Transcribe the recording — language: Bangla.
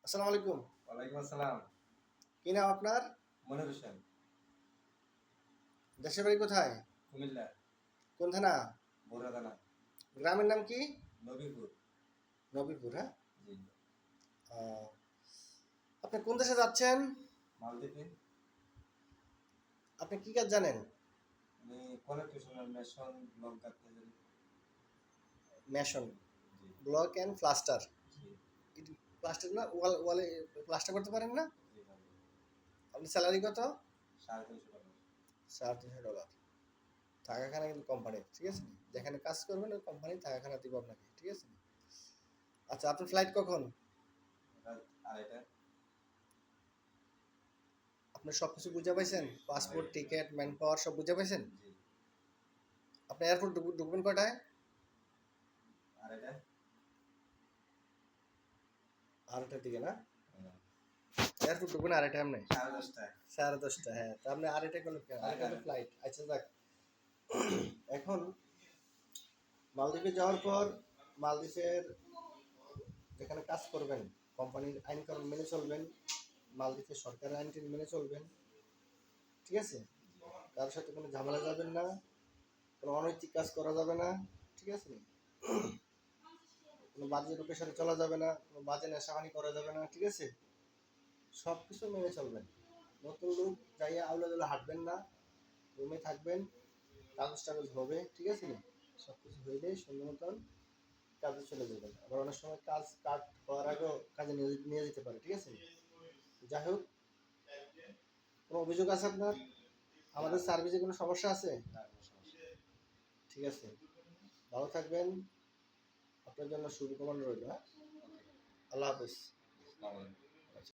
আসসালামু আলাইকুম। ওয়ালাইকুম আসসালাম। কি নাম আপনার? মনির হোসেন, দেশের বাড়ি কোথায়? কুমিল্লা, কোন থানা? বোরহা থানা, গ্রামের নাম কি? নবীপুর। নবীপুর, হ্যাঁ। জি। আহ, আপনি কোন দেশে যাচ্ছেন? মালদ্বীপে। আপনি কি কাজ জানেন? আমি কোয়ালিফিকেশনাল মেশন ব্লক গাঁথতে জানি। Mason, G. Block and plaster. G. Plaster না, ওয়ালে প্লাস্টার করতে পারেন না? জি ভালো। আপনার স্যালারি কত? $350। 350 ডলার। থাকা খানা কিন্তু কোম্পানি, ঠিক আছে? যেখানে কাজ করবেন ওই কোম্পানি থাকা খানা দিব আপনাকে, ঠিক আছে? আচ্ছা, আপনার ফ্লাইট কখন? রাত 2:30টায়। আপনি সব কিছু বুঝে পাইছেন? পাসপোর্ট, টিকিট, ম্যান পাওয়ার সব বুঝে পাইছেন? জি। আপনি এয়ারপোর্ট ঢুকবেন কটায়? 2:30টায়। 2:30টার দিকে না? হ্যাঁ। এয়ারপোর্ট ঢুকবেন আড়াইটা এমনি? 10:30টায়। 10:30, হ্যাঁ। তা আপনি আড়াইটা করলেন কেন? আড়াইটা তো ফ্লাইট। আচ্ছা, যাক। এখন মালদ্বীপে যাওয়ার পর মালদ্বীপের যেখানে কাজ করবেন কোম্পানির আইন কানুন মেনে চলবেন, মালদ্বীপের সরকারের আইন টিন মেনে চলবেন, ঠিক আছে? কারোর সাথে কোনো ঝামেলা যাবেন না, কোনো অনৈতিক কাজ করা যাবে না, ঠিক আছে? কোনো বাজে লোকের সাথে চলা যাবে না, কোনো বাজে নেশাহানি করা যাবে না, ঠিক আছে? সব কিছু মেনে চলবেন। নতুন লোক যাইয়া আউলা দুলা হাঁটবেন না, রুমে থাকবেন, কাগজ টাগজ হবে, ঠিক আছে? সব কিছু হইলে সুন্দর মতন কাজে চলে যাবেন। আবার অনেক সময় কাজ কাট হওয়ার আগেও কাজে নিয়ে যেতে পারে, ঠিক আছে? যাই হোক, কোনো অভিযোগ আছে আপনার? আমাদের সার্ভিসে কোনো সমস্যা আছে? না, কোনো সমস্যা নেই। ঠিক আছে, ভালো থাকবেন। আপনার জন্য শুভকামনা রইল, হ্যাঁ। ওকে। আল্লাহ হাফেজ। আসসালামু আলাইকুম।